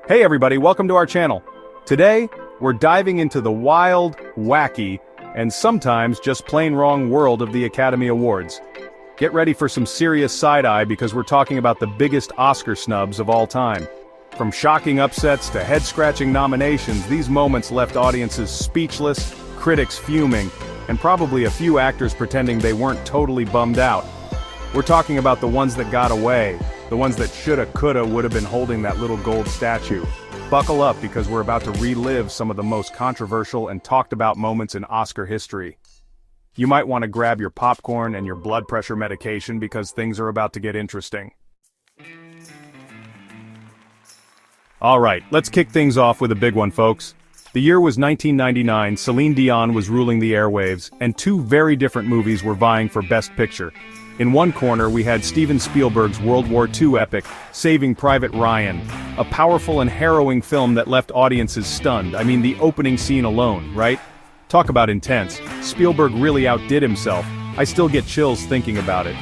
Hey everybody, welcome to our channel. Today, we're diving into the wild, wacky, and sometimes just plain wrong world of the Academy Awards. Get ready for some serious side-eye because we're talking about the biggest Oscar snubs of all time. From shocking upsets to head-scratching nominations, these moments left audiences speechless, critics fuming, and probably a few actors pretending they weren't totally bummed out. We're talking about the ones that got away, the ones that shoulda, coulda, woulda been holding that little gold statue. Buckle up because we're about to relive some of the most controversial and talked about moments in Oscar history. You might want to grab your popcorn and your blood pressure medication because things are about to get interesting. Alright, let's kick things off with a big one, folks. The year was 1999, Celine Dion was ruling the airwaves, and two very different movies were vying for Best Picture. In one corner we had Steven Spielberg's World War II epic, Saving Private Ryan, a powerful and harrowing film that left audiences stunned. I mean, the opening scene alone, right? Talk about intense. Spielberg really outdid himself. I still get chills thinking about it.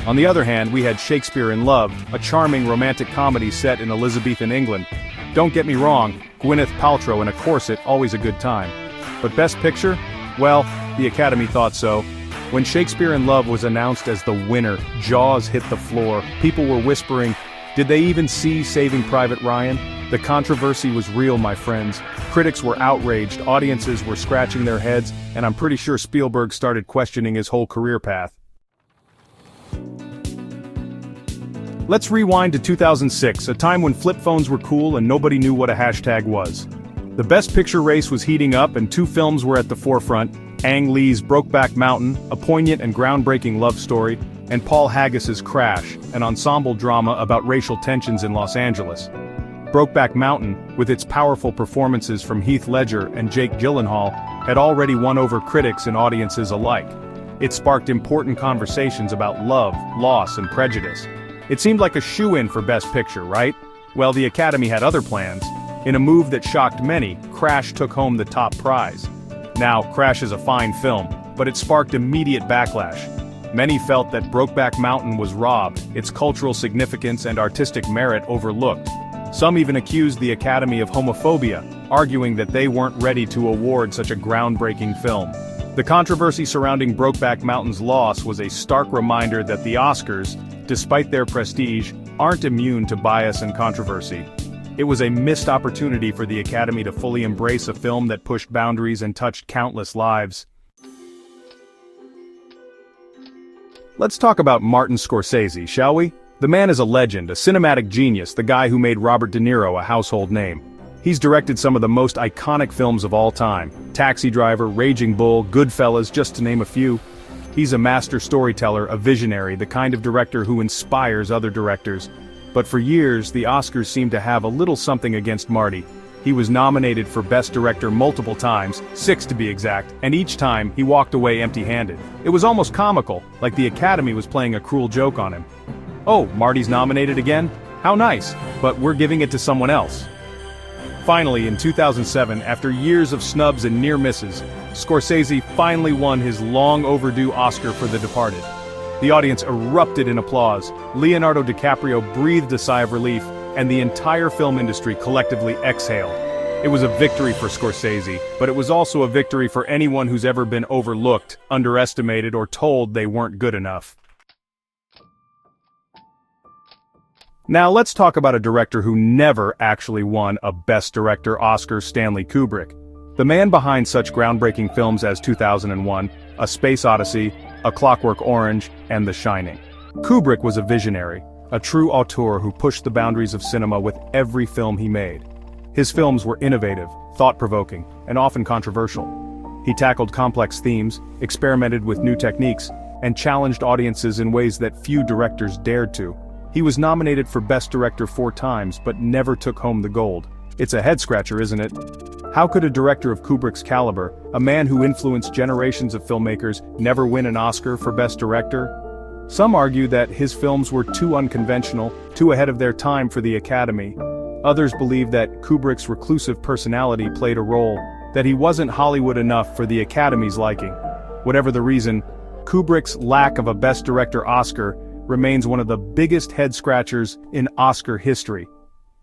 On the other hand, we had Shakespeare in Love, a charming romantic comedy set in Elizabethan England. Don't get me wrong, Gwyneth Paltrow in a corset, always a good time. But Best Picture? Well, the Academy thought so. When Shakespeare in Love was announced as the winner, jaws hit the floor. People were whispering, did they even see Saving Private Ryan? The controversy was real, my friends. Critics were outraged, audiences were scratching their heads, and I'm pretty sure Spielberg started questioning his whole career path. Let's rewind to 2006, a time when flip phones were cool and nobody knew what a hashtag was. The Best Picture race was heating up and two films were at the forefront: Ang Lee's Brokeback Mountain, a poignant and groundbreaking love story, and Paul Haggis's Crash, an ensemble drama about racial tensions in Los Angeles. Brokeback Mountain, with its powerful performances from Heath Ledger and Jake Gyllenhaal, had already won over critics and audiences alike. It sparked important conversations about love, loss, and prejudice. It seemed like a shoo-in for Best Picture, right? Well, the Academy had other plans. In a move that shocked many, Crash took home the top prize. Now, Crash is a fine film, but it sparked immediate backlash. Many felt that Brokeback Mountain was robbed, its cultural significance and artistic merit overlooked. Some even accused the Academy of homophobia, arguing that they weren't ready to award such a groundbreaking film. The controversy surrounding Brokeback Mountain's loss was a stark reminder that the Oscars, despite their prestige, aren't immune to bias and controversy. It was a missed opportunity for the Academy to fully embrace a film that pushed boundaries and touched countless lives. Let's talk about Martin Scorsese, shall we? The man is a legend, a cinematic genius, the guy who made Robert De Niro a household name. He's directed some of the most iconic films of all time: Taxi Driver, Raging Bull, Goodfellas, just to name a few. He's a master storyteller, a visionary, the kind of director who inspires other directors. But for years, the Oscars seemed to have a little something against Marty. He was nominated for Best Director multiple times, 6 to be exact, and each time, he walked away empty-handed. It was almost comical, like the Academy was playing a cruel joke on him. Oh, Marty's nominated again? How nice, but we're giving it to someone else. Finally, in 2007, after years of snubs and near misses, Scorsese finally won his long-overdue Oscar for The Departed. The audience erupted in applause, Leonardo DiCaprio breathed a sigh of relief, and the entire film industry collectively exhaled. It was a victory for Scorsese, but it was also a victory for anyone who's ever been overlooked, underestimated, or told they weren't good enough. Now let's talk about a director who never actually won a Best Director Oscar: Stanley Kubrick. The man behind such groundbreaking films as 2001, A Space Odyssey, A Clockwork Orange, and The Shining. Kubrick was a visionary, a true auteur who pushed the boundaries of cinema with every film he made. His films were innovative, thought-provoking, and often controversial. He tackled complex themes, experimented with new techniques, and challenged audiences in ways that few directors dared to. He was nominated for Best Director 4 times, but never took home the gold. It's a head-scratcher, isn't it? How could a director of Kubrick's caliber, a man who influenced generations of filmmakers, never win an Oscar for Best Director? Some argue that his films were too unconventional, too ahead of their time for the Academy. Others believe that Kubrick's reclusive personality played a role, that he wasn't Hollywood enough for the Academy's liking. Whatever the reason, Kubrick's lack of a Best Director Oscar remains one of the biggest head-scratchers in Oscar history.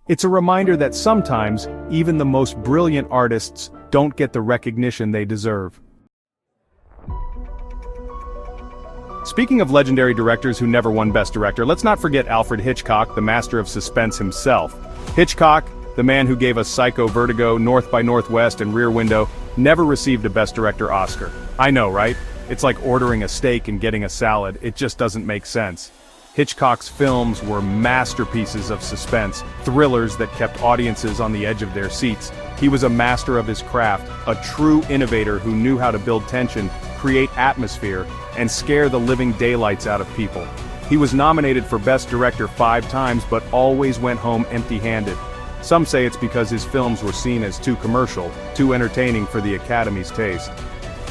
It's a reminder that sometimes, even the most brilliant artists don't get the recognition they deserve. Speaking of legendary directors who never won Best Director, let's not forget Alfred Hitchcock, the master of suspense himself. Hitchcock, the man who gave us Psycho, Vertigo, North by Northwest, and Rear Window, never received a Best Director Oscar. I know, right? It's like ordering a steak and getting a salad. It just doesn't make sense. Hitchcock's films were masterpieces of suspense, thrillers that kept audiences on the edge of their seats. He was a master of his craft, a true innovator who knew how to build tension, create atmosphere, and scare the living daylights out of people. He was nominated for Best Director 5 times but always went home empty-handed. Some say it's because his films were seen as too commercial, too entertaining for the Academy's taste.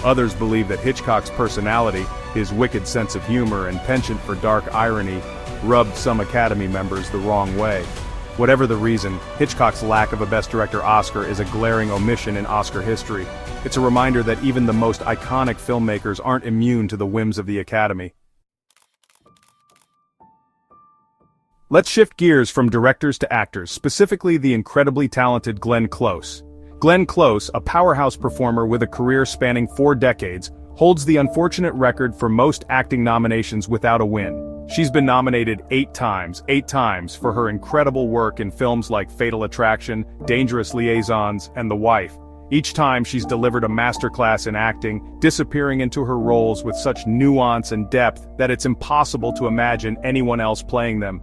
Others believe that Hitchcock's personality, his wicked sense of humor and penchant for dark irony, rubbed some Academy members the wrong way. Whatever the reason, Hitchcock's lack of a Best Director Oscar is a glaring omission in Oscar history. It's a reminder that even the most iconic filmmakers aren't immune to the whims of the Academy. Let's shift gears from directors to actors, specifically the incredibly talented Glenn Close. Glenn Close, a powerhouse performer with a career spanning 4 decades, holds the unfortunate record for most acting nominations without a win. She's been nominated 8 times for her incredible work in films like Fatal Attraction, Dangerous Liaisons, and The Wife. Each time she's delivered a masterclass in acting, disappearing into her roles with such nuance and depth that it's impossible to imagine anyone else playing them.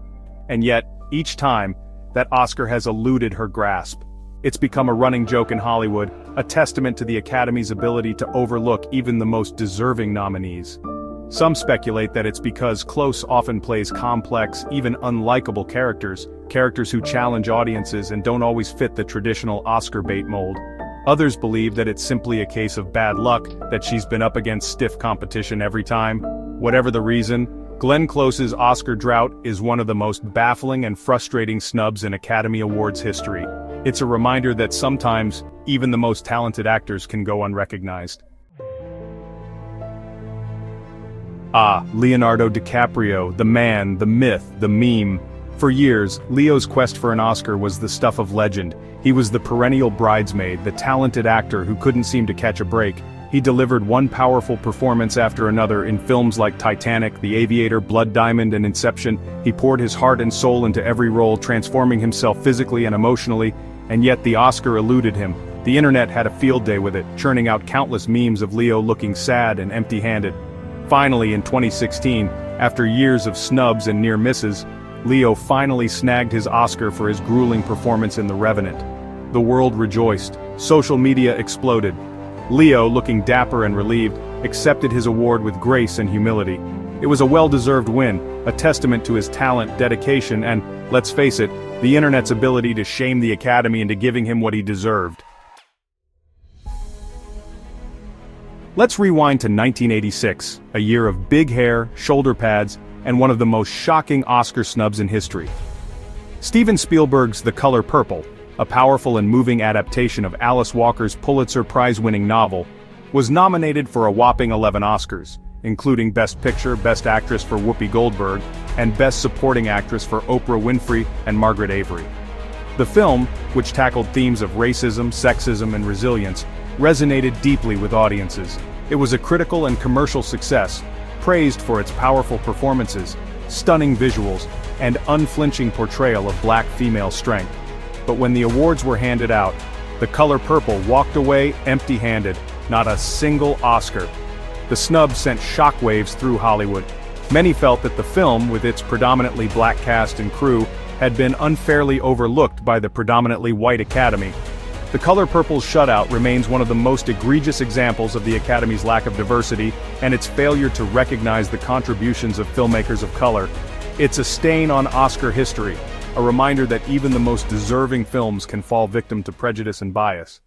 And yet, each time, that Oscar has eluded her grasp. It's become a running joke in Hollywood, a testament to the Academy's ability to overlook even the most deserving nominees. Some speculate that it's because Close often plays complex, even unlikable characters who challenge audiences and don't always fit the traditional Oscar bait mold. Others believe that it's simply a case of bad luck, that she's been up against stiff competition every time. Whatever the reason, Glenn Close's Oscar drought is one of the most baffling and frustrating snubs in Academy Awards history. It's a reminder that sometimes, even the most talented actors can go unrecognized. Leonardo DiCaprio, the man, the myth, the meme. For years, Leo's quest for an Oscar was the stuff of legend. He was the perennial bridesmaid, the talented actor who couldn't seem to catch a break. He delivered one powerful performance after another in films like Titanic, The Aviator, Blood Diamond, and Inception. He poured his heart and soul into every role, transforming himself physically and emotionally, and yet the Oscar eluded him. The internet had a field day with it, churning out countless memes of Leo looking sad and empty-handed. Finally, in 2016, after years of snubs and near misses, Leo finally snagged his Oscar for his grueling performance in The Revenant. The world rejoiced. Social media exploded. Leo, looking dapper and relieved, accepted his award with grace and humility. It was a well-deserved win, a testament to his talent, dedication, and, let's face it, the internet's ability to shame the Academy into giving him what he deserved. Let's rewind to 1986, a year of big hair, shoulder pads, and one of the most shocking Oscar snubs in history. Steven Spielberg's The Color Purple, a powerful and moving adaptation of Alice Walker's Pulitzer Prize-winning novel, was nominated for a whopping 11 Oscars, including Best Picture, Best Actress for Whoopi Goldberg, and Best Supporting Actress for Oprah Winfrey and Margaret Avery. The film, which tackled themes of racism, sexism, and resilience, resonated deeply with audiences. It was a critical and commercial success, praised for its powerful performances, stunning visuals, and unflinching portrayal of black female strength. But when the awards were handed out, The Color Purple walked away empty-handed, not a single Oscar. The snub sent shockwaves through Hollywood. Many felt that the film, with its predominantly black cast and crew, had been unfairly overlooked by the predominantly white Academy. The Color Purple's shutout remains one of the most egregious examples of the Academy's lack of diversity and its failure to recognize the contributions of filmmakers of color. It's a stain on Oscar history, a reminder that even the most deserving films can fall victim to prejudice and bias.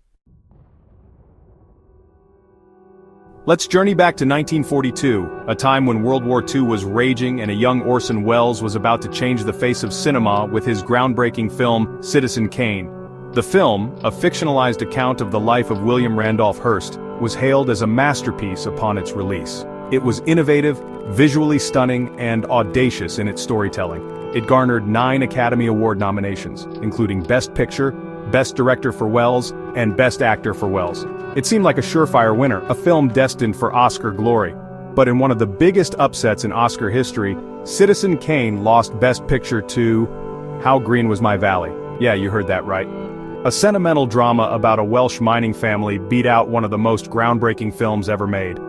Let's journey back to 1942, a time when World War II was raging and a young Orson Welles was about to change the face of cinema with his groundbreaking film, Citizen Kane. The film, a fictionalized account of the life of William Randolph Hearst, was hailed as a masterpiece upon its release. It was innovative, visually stunning, and audacious in its storytelling. It garnered 9 Academy Award nominations, including Best Picture, Best Director for Wells, and Best Actor for Wells. It seemed like a surefire winner, a film destined for Oscar glory. But in one of the biggest upsets in Oscar history, Citizen Kane lost Best Picture to How Green Was My Valley. Yeah, you heard that right. A sentimental drama about a Welsh mining family beat out one of the most groundbreaking films ever made.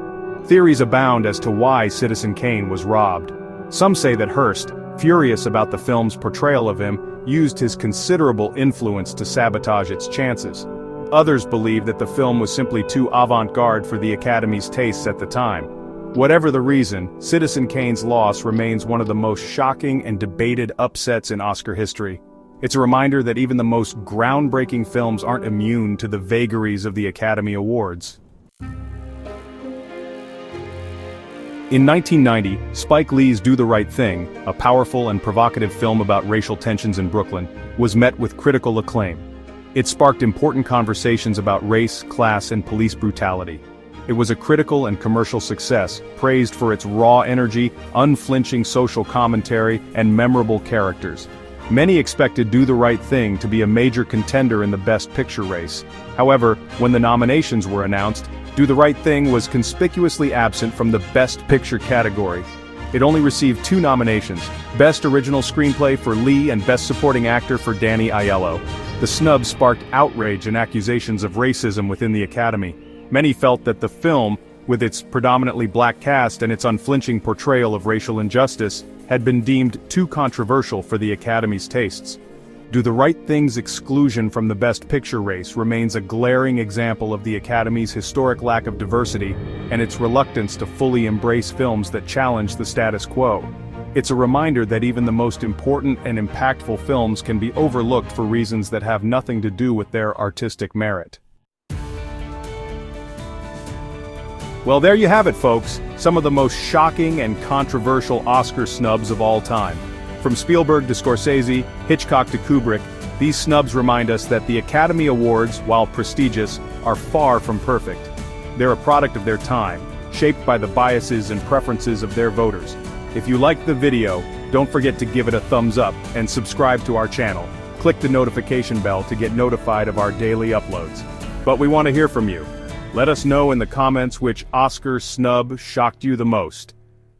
Theories abound as to why Citizen Kane was robbed. Some say that Hearst, furious about the film's portrayal of him, used his considerable influence to sabotage its chances. Others believe that the film was simply too avant-garde for the Academy's tastes at the time. Whatever the reason, Citizen Kane's loss remains one of the most shocking and debated upsets in Oscar history. It's a reminder that even the most groundbreaking films aren't immune to the vagaries of the Academy Awards. In 1990, Spike Lee's Do the Right Thing, a powerful and provocative film about racial tensions in Brooklyn, was met with critical acclaim. It sparked important conversations about race, class, and police brutality. It was a critical and commercial success, praised for its raw energy, unflinching social commentary, and memorable characters. Many expected Do the Right Thing to be a major contender in the Best Picture race. However, when the nominations were announced, Do the Right Thing was conspicuously absent from the Best Picture category. It only received 2 nominations, Best Original Screenplay for Lee and Best Supporting Actor for Danny Aiello. The snub sparked outrage and accusations of racism within the Academy. Many felt that the film, with its predominantly black cast and its unflinching portrayal of racial injustice, had been deemed too controversial for the Academy's tastes. Do the Right Thing's exclusion from the Best Picture race remains a glaring example of the Academy's historic lack of diversity and its reluctance to fully embrace films that challenge the status quo. It's a reminder that even the most important and impactful films can be overlooked for reasons that have nothing to do with their artistic merit. Well, there you have it, folks. Some of the most shocking and controversial Oscar snubs of all time. From Spielberg to Scorsese, Hitchcock to Kubrick, these snubs remind us that the Academy Awards, while prestigious, are far from perfect. They're a product of their time, shaped by the biases and preferences of their voters. If you liked the video, don't forget to give it a thumbs up and subscribe to our channel. Click the notification bell to get notified of our daily uploads. But we want to hear from you. Let us know in the comments which Oscar snub shocked you the most.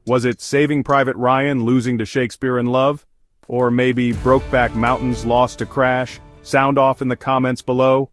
Was it Saving Private Ryan losing to Shakespeare in Love? Or maybe Brokeback Mountain's loss to Crash? Sound off in the comments below.